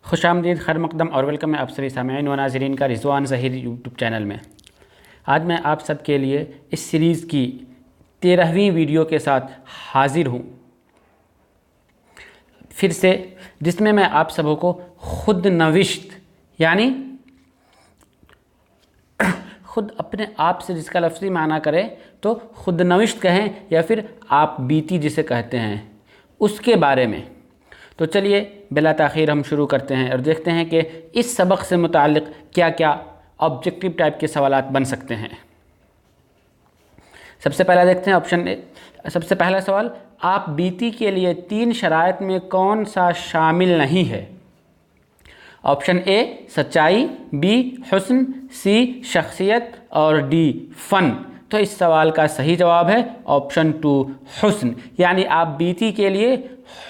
खुशामदीद, खैर मकदम और वेलकम है आप सभी सामीईन व नाज़रीन का रिज़वान ज़हीर यूट्यूब चैनल में। आज मैं आप सब के लिए इस सीरीज़ की 13वीं वीडियो के साथ हाज़िर हूँ फिर से, जिसमें मैं आप सबों को खुद नविश्त यानी खुद अपने आप से जिसका लफ्ज़ी माना करें तो खुद नविश्त कहें या फिर आप बीती जिसे कहते हैं उसके बारे में। तो चलिए बिला ताख़ीर हम शुरू करते हैं और देखते हैं कि इस सबक से मुताल्लिक़ क्या क्या ऑब्जेक्टिव टाइप के सवालात बन सकते हैं। सबसे पहला देखते हैं ऑप्शन ए। सबसे पहला सवाल, आप बीती के लिए 3 शराइत में कौन सा शामिल नहीं है? ऑप्शन ए सच्चाई, बी हुस्न, सी शख्सियत और डी फ़न। तो इस सवाल का सही जवाब है ऑप्शन 2 हुस्न, यानी आप बीती के लिए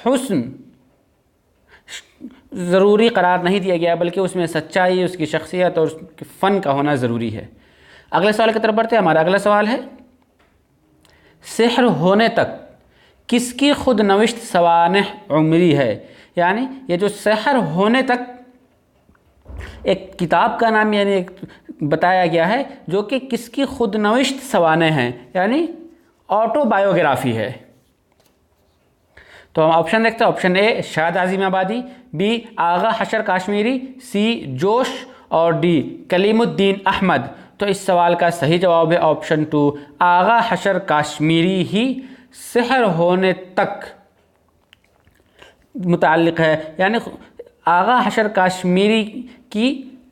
हुस्न ज़रूरी करार नहीं दिया गया बल्कि उसमें सच्चाई, उसकी शख्सियत और उसके फ़न का होना ज़रूरी है। अगले सवाल की तरफ बढ़ते हैं। हमारा अगला सवाल है, सिहर होने तक किसकी खुद नविश्त सवानह उम्री है? यानी ये जो सिहर होने तक एक किताब का नाम यानी एक बताया गया है जो कि किसकी खुद नविश्त सवानह हैं, यानी ऑटोबायोग्राफी है। तो हम ऑप्शन देखते हैं। ऑप्शन ए शाद आज़िम आबादी, बी आगा हशर काश्मीरी, सी जोश और डी कलीमुद्दीन अहमद। तो इस सवाल का सही जवाब है ऑप्शन 2 आगा हशर काश्मीरी ही सिहर होने तक मुताल्लिक़ है, यानी आगा हशर काश्मीरी की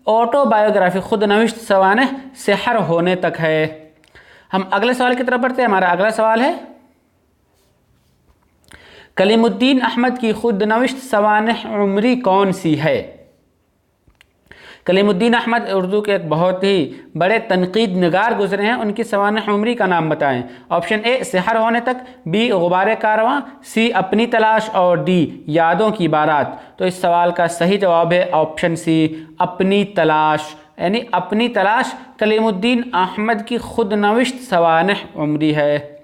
ऑटोबायोग्राफी खुद नविश्त सवानह सिहर होने तक है। हम अगले सवाल की तरफ बढ़ते हैं। हमारा अगला सवाल है, कलीमुद्दीन अहमद की खुद नविश्त सवानह उम्री कौन सी है? कलीमुद्दीन अहमद उर्दू के एक बहुत ही बड़े तनकीद निगार गुजरे हैं, उनकी सवानह उम्री का नाम बताएं। ऑप्शन ए सिहर होने तक, बी गुबारे कारवां, सी अपनी तलाश और डी यादों की बारात। तो इस सवाल का सही जवाब है ऑप्शन सी अपनी तलाश, यानी अपनी तलाश कलीमुद्दीन अहमद की खुद नविश्त सवानह उम्री है।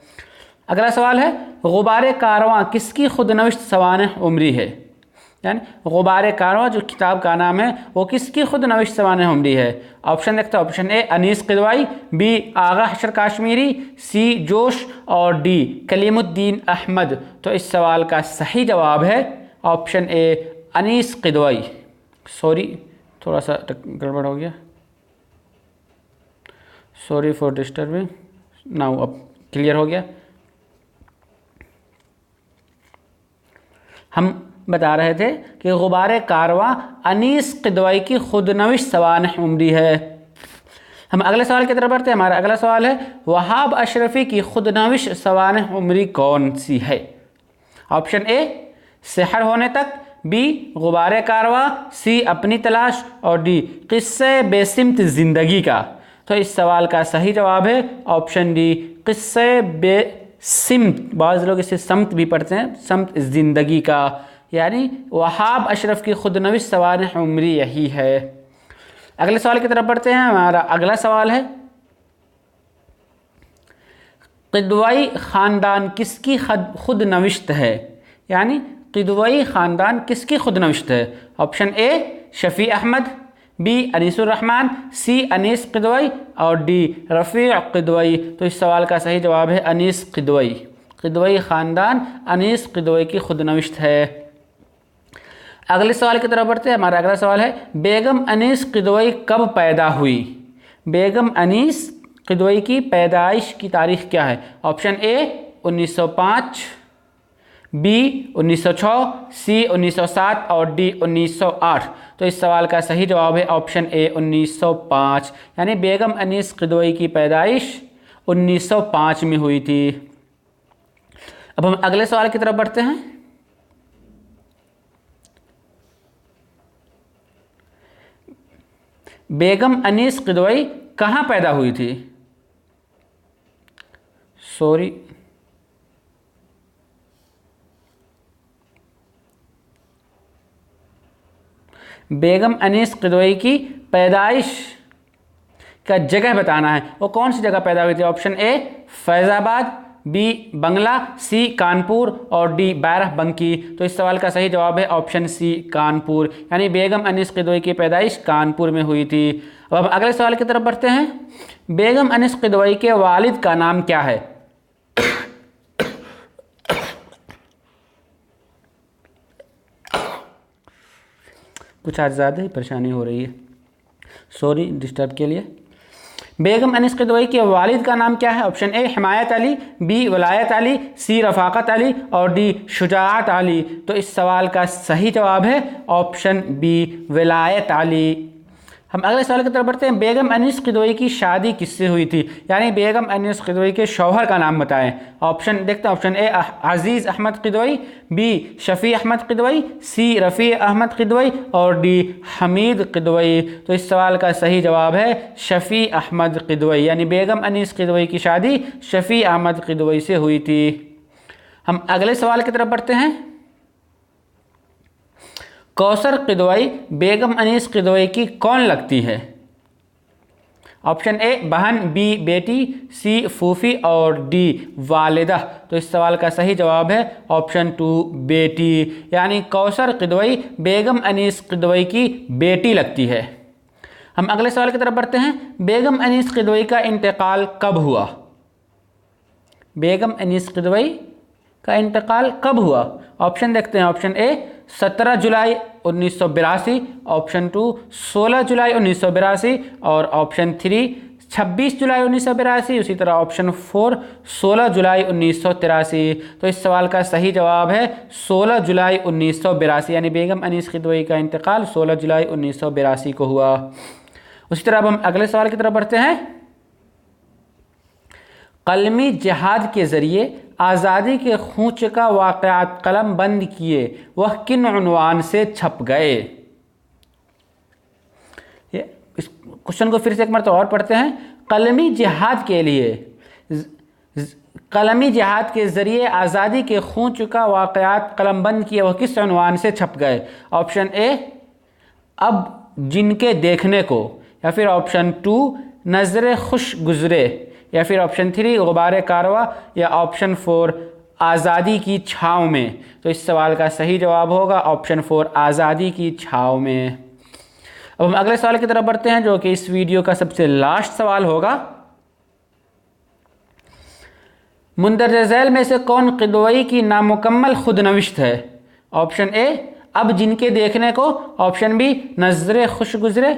अगला सवाल है, गुबारे कारवां किसकी खुद नविश्त सवानह उम्री है? यानी गुबारे कारवां जो किताब का नाम है वो किसकी खुद नविश्त सवानह उम्री है? ऑप्शन देखते हैं। Option A Anees Kidwai, B Agha Hashr Kashmiri, सी जोश और डी कलीमुद्दीन अहमद। तो इस सवाल का सही जवाब है option A Anees Kidwai. Sorry, थोड़ा सा गड़बड़ हो गया, सॉरी फॉर डिस्टर्बिंग। नाउ अब क्लियर हो गया। हम बता रहे थे कि गुबारे कारवां अनीस किदवाई की खुद नविश्त सवानह उम्री है। हम अगले सवाल की तरफ बढ़ते हैं। हमारा अगला सवाल है, वहाब अशरफी की खुद नविश्त सवानह उम्री कौन सी है? ऑप्शन ए सिहर होने तक, बी गुबारे कारवां, सी अपनी तलाश और डी किस्से बेसिमत ज़िंदगी का। तो इस सवाल का सही जवाब है ऑप्शन डी किस्से बेसिमत, बाज़ लोग इसे समत भी पढ़ते हैं, समत ज़िंदगी का, यानी वहाब अशरफ की खुद नविश्त सवानह उम्री यही है। अगले सवाल की तरफ बढ़ते हैं। हमारा अगला सवाल है, किदवाई ख़ानदान किसकी खुद नविश्त है? यानी किदवाई ख़ानदान किसकी खुद नविश्त है? Option A Shafi Ahmad, B Anisur Rahman, C Anees Kidwai और डी रफ़ी किदवाई। तो इस सवाल का सही जवाब है अनीस किदवाई। किदवाई ख़ानदान अनीस किदवाई की खुद नविश्त है। अगले सवाल की तरफ बढ़ते हैं। हमारा अगला सवाल है, बेगम अनीस किदवाई कब पैदा हुई? बेगम अनीस किदवाई की पैदाइश की तारीख़ क्या है? ऑप्शन ए 1905, बी 1906, सी 1907 और डी 1908। तो इस सवाल का सही जवाब है ऑप्शन ए 1905, यानी बेगम अनीस किदवाई की पैदाइश 1905 में हुई थी। अब हम अगले सवाल की तरफ बढ़ते हैं। बेगम अनीस किदवाई कहाँ पैदा हुई थी? सॉरी, बेगम अनीस किदवाई की पैदाइश का जगह बताना है, वो कौन सी जगह पैदा हुई थी? ऑप्शन ए फैज़ाबाद, बी बंगला, सी कानपुर और डी बाराबंकी। तो इस सवाल का सही जवाब है ऑप्शन सी कानपुर, यानी बेगम अनीस किदवई की पैदाइश कानपुर में हुई थी। अब हम अगले सवाल की तरफ बढ़ते हैं। बेगम अनीस किदवई के वालिद का नाम क्या है? कुछ आज ज़्यादा ही परेशानी हो रही है, सॉरी डिस्टर्ब के लिए। बेगम अनीस किदवई के वालिद का नाम क्या है? Option A Himayat Ali, B Wilayat Ali, C Rafaqat Ali और डी शुजाअत अली। तो इस सवाल का सही जवाब है ऑप्शन बी वलायत अली। हम अगले सवाल की तरफ बढ़ते हैं। बेगम अनीस किदवई की शादी किससे हुई थी? यानी बेगम अनीस किदवई के शौहर का नाम बताएं। ऑप्शन देखते हैं। Option A Aziz Ahmad Kidwai, B Shafi Ahmad Kidwai, C Rafi Ahmad Kidwai और डी हमीद किदवई। तो इस सवाल का सही जवाब है शफ़ी अहमद किदवई, यानी बेगम अनीस किदवई की शादी शफ़ी अहमद किदवई से हुई थी। हम अगले सवाल की तरफ बढ़ते हैं। कौसर किदवई बेगम अनीस किदवई की कौन लगती है? ऑप्शन ए बहन, बी बेटी, सी फूफी और डी वालिदा। तो इस सवाल का सही जवाब है ऑप्शन 2 बेटी, यानी कौसर किदवई बेगम अनीस किदवई की बेटी लगती है। हम अगले सवाल की तरफ बढ़ते हैं। बेगम अनीस किदवई का इंतकाल कब हुआ? बेगम अनीस किदवई का इंतकाल कब हुआ? ऑप्शन देखते हैं। ऑप्शन ए 17 जुलाई 1982, ऑप्शन 2 16 जुलाई 1982 और ऑप्शन 3 26 जुलाई 1982, उसी तरह ऑप्शन 4 16 जुलाई 1983। तो इस सवाल का सही जवाब है 16 जुलाई 1982, यानी बेगम अनीस किदवई का इंतकाल 16 जुलाई 1982 को हुआ। उसी तरह अब हम अगले सवाल की तरफ बढ़ते हैं। कलमी जिहाद के ज़रिए आज़ादी के खूंच का वाक़यात कलम बंद किए वह किन उन्वान से छप गए? इस क्वेश्चन को फिर से एक मरतबा और पढ़ते हैं। कलमी जिहाद के लिए कलमी जिहाद के ज़रिए आज़ादी के खूंच का वाक़यात कलम बंद किए वह किस उन्वान से छप गए? ऑप्शन ए अब जिनके देखने को, या फिर ऑप्शन 2 नज़र खुश गुज़रे, या फिर ऑप्शन 3 गुबार कारवा, या ऑप्शन 4 आज़ादी की छाँव में। तो इस सवाल का सही जवाब होगा ऑप्शन 4 आज़ादी की छाँव में। अब हम अगले सवाल की तरफ बढ़ते हैं, जो कि इस वीडियो का सबसे लास्ट सवाल होगा। मुंदरजा झैल में से कौन किदवई की नामुकम्मल खुद नविश्त है? ऑप्शन ए अब जिनके देखने को, ऑप्शन बी नज़र खुश गुज़रे,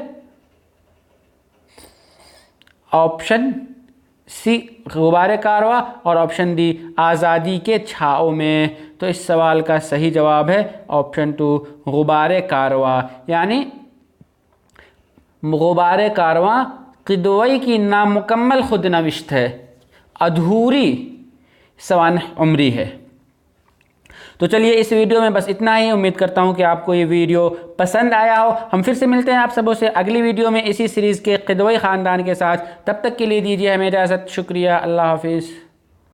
ऑप्शन सी गुबार कारवा और ऑप्शन डी आज़ादी के छाँव में। तो इस सवाल का सही जवाब है ऑप्शन 2 गुबार कारवा, यानी गुबार कारवा किदवई की नामुकम्मल खुद नविश्त है, अधूरी सवानह उम्री है। तो चलिए इस वीडियो में बस इतना ही। उम्मीद करता हूँ कि आपको ये वीडियो पसंद आया हो। हम फिर से मिलते हैं आप सबों से अगली वीडियो में इसी सीरीज़ के किदवई ख़ानदान के साथ। तब तक के लिए दीजिए हमें इजाज़त। शुक्रिया, अल्लाह हाफिज़।